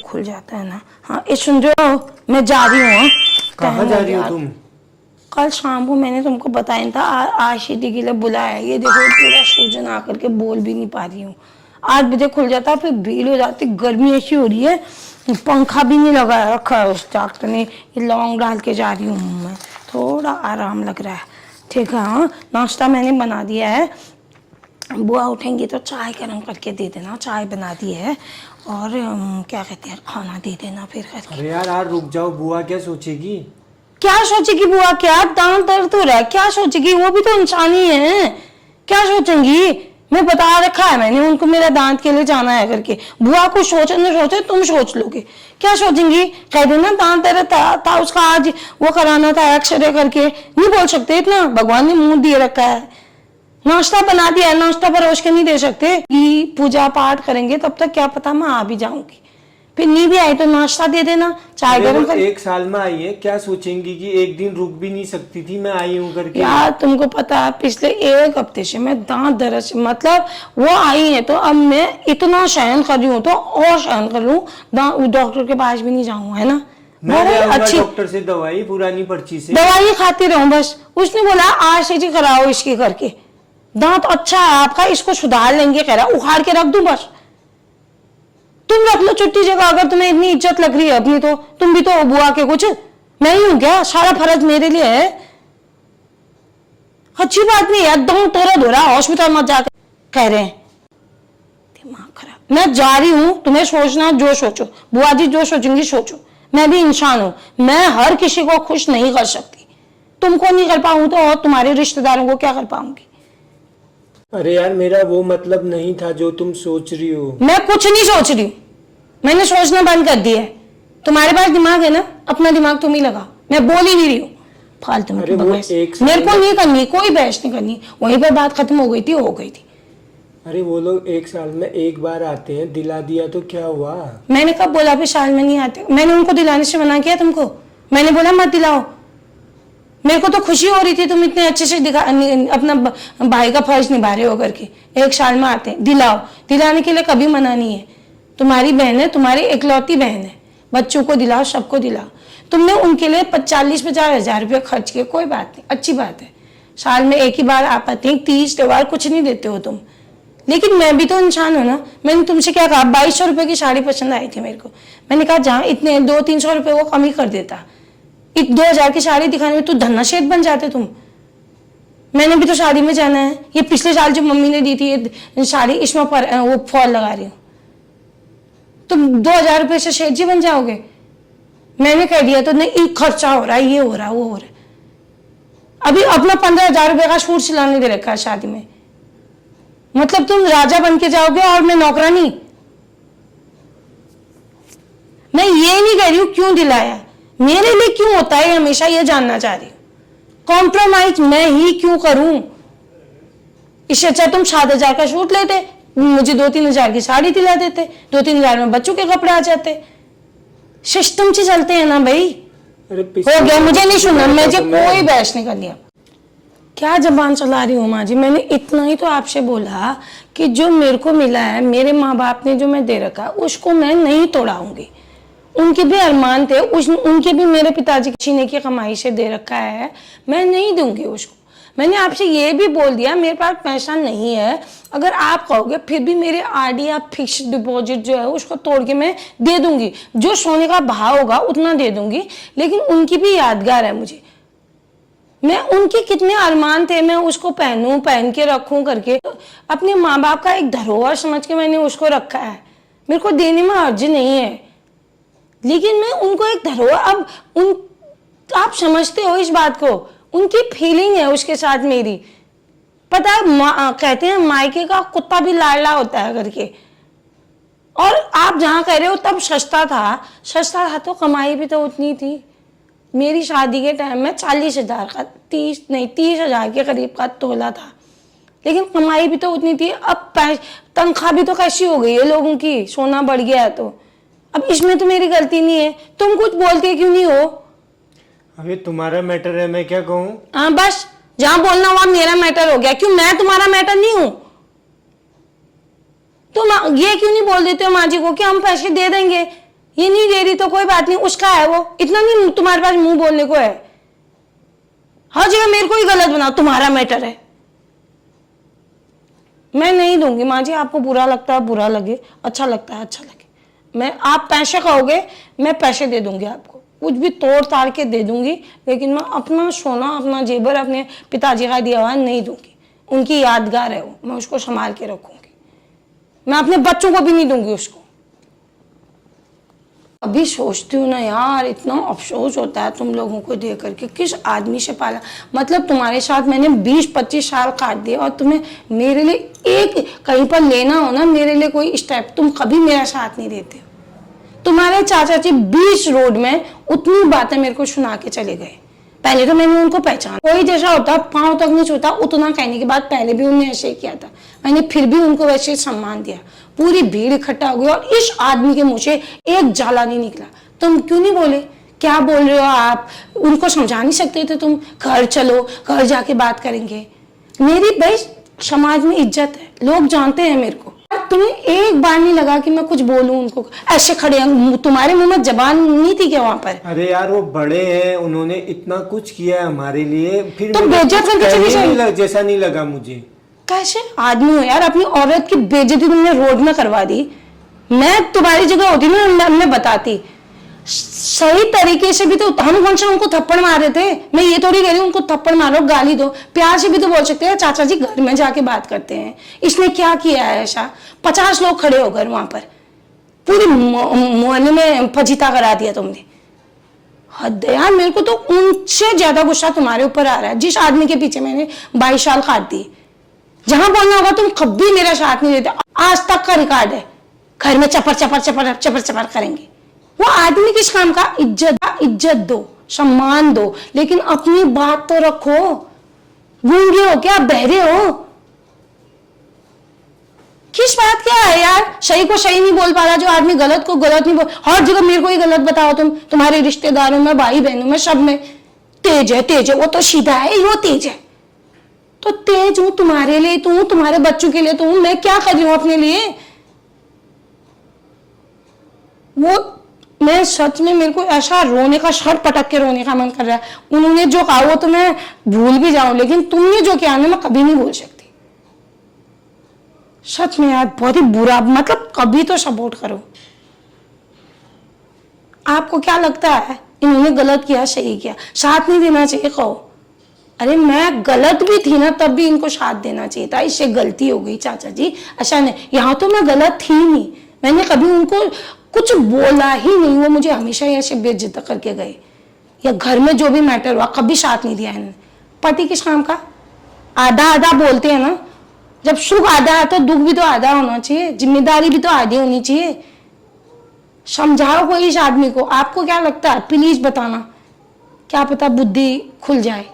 खुल जाता है ना। हाँ ये सुन रहे हो, मैं जा रही हूँ। कहाँ जा रही हो तुम? कल शाम को मैंने तुमको बताया था आशीटी के लिए बुलाया। ये देखो पूरा सूजन आकर के बोल भी नहीं पा रही हूँ। 8 बजे खुल जाता, फिर भीड़ हो जाती, गर्मी ऐसी हो रही है, पंखा भी नहीं लगाया रखा है उस डॉक्टर ने। ये लौंग डाल के जा रही हूँ मैं, थोड़ा आराम लग रहा है। ठीक है। हाँ नाश्ता मैंने बना दिया है, बुआ उठेंगी तो चाय गर्म करके दे देना, चाय बना दी है। और क्या कहते हैं, खाना दे देना फिर करके। अरे यार रुक जाओ, बुआ क्या सोचेगी? क्या सोचेगी बुआ? क्या दांत दर्द हो रहा है, क्या सोचेगी? वो भी तो इंसान ही है, क्या सोचेंगी? मैं बता रखा है मैंने उनको मेरा दांत के लिए जाना है करके। बुआ को सोचे न सोचे, तुम सोच लोगे, क्या सोचेंगी? कह देना दांत दर्द था उसका, आज वो कराना था एक्सरे करके। नहीं बोल सकते इतना, भगवान ने मुंह दिए रखा है। नाश्ता बना दिया है, नाश्ता परोस के नहीं दे सकते कि पूजा पाठ करेंगे तब तक क्या पता मैं आ भी जाऊंगी। फिर नहीं भी आई तो नाश्ता दे देना, चाय गर्म कर। 1 साल में आई है, क्या सोचेंगी कि एक दिन रुक भी नहीं सकती थी, मैं आई हूँ करके? यार तुमको पता है पिछले 1 हफ्ते से मैं दांत दर्द से, मतलब वो आई है तो अब मैं इतना सहन कर रही हूँ तो और सहन कर लूँ, डॉक्टर के पास भी नहीं जाऊँ, है ना। मैं अच्छी डॉक्टर से दवाई, पुरानी पर्ची से दवाई खाती रहूं बस। उसने बोला आरसीटी कराओ इसकी करके, दांत अच्छा है आपका, इसको सुधार लेंगे, कह रहा उखाड़ के रख दूं बस। तुम रख लो छुट्टी जगह, अगर तुम्हें इतनी इज्जत लग रही है अपनी तो। तुम भी तो बुआ के कुछ, मैं ही हूं क्या? सारा फर्ज मेरे लिए है। अच्छी बात नहीं है, दम दर्द हो रहा है हॉस्पिटल मत जाकर कह रहे हैं। दिमाग खराब। मैं जा रही हूं, तुम्हें सोचना जो सोचो, बुआ जी जो सोचेंगी सोचो। मैं भी इंसान हूं, मैं हर किसी को खुश नहीं कर सकती। तुमको नहीं कर पाऊं तो और तुम्हारे रिश्तेदारों को क्या कर पाऊंगी? अरे यार मेरा वो मतलब नहीं था जो तुम सोच रही हो। मैं कुछ नहीं सोच रही हूँ, मैंने सोचना बंद कर दिया है। तुम्हारे पास दिमाग है ना, अपना दिमाग तुम ही लगा, मैं बोल ही नहीं रही हूँ फालतू में। मेरे को नहीं करनी कोई बहस, नहीं करनी, वहीं पर बात खत्म हो गई थी, हो गई थी। अरे वो लोग 1 साल में 1 बार आते हैं, दिला दिया तो क्या हुआ? मैंने कब बोला फिर साल में नहीं आते? मैंने उनको दिलाने से मना किया तुमको? मैंने बोला मत दिलाओ? मेरे को तो खुशी हो रही थी तुम इतने अच्छे से अपना भाई का फर्ज निभा रहे हो करके। 1 साल में आते हैं, दिलाओ। दिलाने के लिए कभी मना नहीं है, तुम्हारी बहन है, तुम्हारी इकलौती बहन है, बच्चों को दिलाओ, सबको दिलाओ। तुमने उनके लिए 40-50 हजार रुपये खर्च किए, कोई बात नहीं, अच्छी बात है। साल में 1 ही बार आप आते हैं, 30 त्योहार कुछ नहीं देते हो तुम, लेकिन मैं भी तो इंसान हूं ना। मैंने तुमसे क्या कहा? 2200 रुपये की साड़ी पसंद आई थी मेरे को, मैंने कहा जहाँ इतने 200-300 रुपये वो कम ही कर देता, 2000 की साड़ी दिखाने में तो धन्ना शेठ बन जाते तुम। मैंने भी तो शादी में जाना है। ये पिछले साल जो मम्मी ने दी थी ये साड़ी, इसमें वो फॉल लगा रही हूँ, तुम 2000 रुपये से शेठ जी बन जाओगे? मैंने कह दिया तो नहीं, खर्चा हो रहा है, ये हो रहा है, वो हो रहा है। अभी अपना 15,000 रुपये का सूट सिलाने दे रखा है शादी में, मतलब तुम राजा बन के जाओगे और मैं नौकरानी? मैं ये नहीं कह रही हूं क्यों दिलाया, मेरे लिए क्यों होता है हमेशा, ये जानना चाह रही हूँ। कॉम्प्रोमाइज मैं ही क्यों करूं? इससे अच्छा तुम 7,000 का सूट लेते, मुझे 2-3 हजार की साड़ी दिला देते, 2-3 हजार में बच्चों के कपड़े आ जाते। सिस्टम से चलते हैं ना भाई। अरे हो गया, मुझे नहीं सुनना, मुझे कोई बहस नहीं करनी। क्या जबान चला रही हूँ माँ जी? मैंने इतना ही तो आपसे बोला कि जो मेरे को मिला है, मेरे माँ बाप ने जो मैं दे रखा उसको मैं नहीं तोड़ाऊंगी। उनके भी अरमान थे, उनके भी मेरे पिताजी छीने की कमाई से दे रखा है, मैं नहीं दूंगी उसको। मैंने आपसे ये भी बोल दिया मेरे पास पैसा नहीं है, अगर आप कहोगे फिर भी मेरे आरडी या फिक्स डिपॉजिट जो है उसको तोड़ के मैं दे दूंगी, जो सोने का भाव होगा उतना दे दूंगी। लेकिन उनकी भी यादगार है मुझे, मैं उनके कितने अरमान थे, मैं उसको पहनूं, पहन के रखूं करके, अपने माँ बाप का एक धरोहर समझ के मैंने उसको रखा है। मेरे को देने में अर्ज नहीं है, लेकिन मैं उनको एक धरोहर, अब उन, आप समझते हो इस बात को, उनकी फीलिंग है उसके साथ मेरी। पता है कहते हैं मायके का कुत्ता भी लाडला होता है करके। और आप जहाँ कह रहे हो तब सस्ता था तो कमाई भी तो उतनी थी। मेरी शादी के टाइम में 40,000 का 30,000 के करीब का तोला था, लेकिन कमाई भी तो उतनी थी। अब तनख्वाह भी तो कैसी हो गई है लोगों की, सोना बढ़ गया है तो अब इसमें तो मेरी गलती नहीं है। तुम कुछ बोलते क्यों नहीं हो? अभी तुम्हारा मैटर है, मैं क्या कहूँ? हाँ बस, जहां बोलना वहां मेरा मैटर हो गया। क्यों, मैं तुम्हारा मैटर नहीं हूं? तुम ये क्यों नहीं बोल देते हो माँ जी को कि हम पैसे दे देंगे? ये नहीं दे रही तो कोई बात नहीं, उसका है वो, इतना नहीं तुम्हारे पास मुंह बोलने को है। हर जगह मेरे को ही गलत बनाओ, तुम्हारा मैटर है। मैं नहीं दूंगी माँ जी, आपको बुरा लगता है बुरा लगे, अच्छा लगता है अच्छा लगे। मैं, आप पैसे खाओगे मैं पैसे दे दूंगी आपको, कुछ भी तोड़ ताड़ के दे दूंगी, लेकिन मैं अपना सोना अपना जेवर अपने पिताजी का दिया हुआ नहीं दूंगी। उनकी यादगार है वो, मैं उसको संभाल के रखूंगी। मैं अपने बच्चों को भी नहीं दूंगी उसको। अभी सोचती हूँ ना यार, इतना अफसोस होता है तुम लोगों को देख करके, किस आदमी से पाला। मतलब तुम्हारे साथ मैंने 20-25 साल काट दिए और तुम्हें मेरे लिए एक कहीं पर लेना हो ना, मेरे लिए कोई स्टेप, तुम कभी मेरा साथ नहीं देते हो। तुम्हारे चाचा जी 20 रोड में उतनी बातें मेरे को सुना के चले गए। पहले तो मैंने उनको पहचाना, कोई जैसा होता पांव तक नहीं छूता, उतना कहने के बाद पहले भी उन्होंने ऐसे ही किया था, मैंने फिर भी उनको वैसे सम्मान दिया। पूरी भीड़ इकट्ठा हो गई और इस आदमी के मुंह से एक जाला नहीं निकला। तुम क्यों नहीं बोले? क्या बोल रहे हो आप? उनको समझा नहीं सकते थे तुम? घर चलो, घर जाके बात करेंगे। मेरी भाई समाज में इज्जत है, लोग जानते हैं मेरे को। तुम्हें एक बार नहीं लगा कि मैं कुछ बोलूं उनको? ऐसे खड़े हैं, तुम्हारे मुंह में जबान नहीं थी क्या वहां पर? अरे यार वो बड़े हैं, उन्होंने इतना कुछ किया है हमारे लिए, फिर तुम बेइज्जत करके चली जाओ। जैसा नहीं लगा मुझे। कैसे आदमी हो यार, अपनी औरत की बेइज्जती तुमने रोड में करवा दी। मैं तुम्हारी जगह होती ना, मैं बताती सही तरीके से भी तो। हम कौन सा उनको थप्पड़ मारे थे? मैं ये थोड़ी कह रही हूँ उनको थप्पड़ मारो गाली दो, प्यार से भी तो बोल सकते हैं चाचा जी घर में जाके बात करते हैं, इसने क्या किया है ऐसा। 50 लोग खड़े हो गए वहां पर, पूरी मोहल्ले में फजीता करा दिया तुमने। हद है यार, मेरे को तो उनसे ज्यादा गुस्सा तुम्हारे ऊपर आ रहा है, जिस आदमी के पीछे मैंने 22 साल काट दी। जहां बोलना होगा तुम कभी मेरा साथ नहीं देते, आज तक का रिकॉर्ड है। घर में चपर चपर चपर चपर चपर करेंगे। वो आदमी किस काम का? इज्जत दो, सम्मान दो, लेकिन अपनी बात तो रखो। गूंगे हो क्या? बहरे हो? किस बात क्या है यार? सही को सही नहीं बोल पा रहा जो आदमी, गलत को गलत नहीं बोल। हर जगह मेरे को ही गलत बताओ तुम। तुम्हारे रिश्तेदारों में, भाई बहनों में, सब में तेज है, वो तो सीधा है, वो तेज है। तो तेज हूं तुम्हारे लिए तो हूं, तुम्हारे बच्चों के लिए तो हूं। मैं क्या कर रही हूं अपने लिए? वो मैं सच में, मेरे को ऐसा रोने का, सर पटक के रोने का मन कर रहा है। उन्होंने जो कहा वो तो मैं भूल भी जाऊं, लेकिन तुमने जो किया ना, मैं कभी नहीं भूल सकती। सच में यार बहुत ही बुरा, मतलब कभी तो सपोर्ट करो। आपको क्या लगता है इन्होंने गलत किया सही किया? साथ नहीं देना चाहिए कहो। अरे मैं गलत भी थी ना, तब भी इनको साथ देना चाहिए था। इससे गलती हो गई चाचा जी, ऐसा नहीं। यहाँ तो मैं गलत थी नहीं, मैंने कभी उनको कुछ बोला ही नहीं। वो मुझे हमेशा ऐसे बेइज्जत करके गए, या घर में जो भी मैटर हुआ कभी साथ नहीं दिया इन्होंने। पति किस काम का? आधा आधा बोलते हैं ना, जब सुख आधा है तो दुख भी तो आधा होना चाहिए, जिम्मेदारी भी तो आधी होनी चाहिए। समझाओ कोई इस आदमी को। आपको क्या लगता है? प्लीज बताना, क्या पता बुद्धि खुल जाए।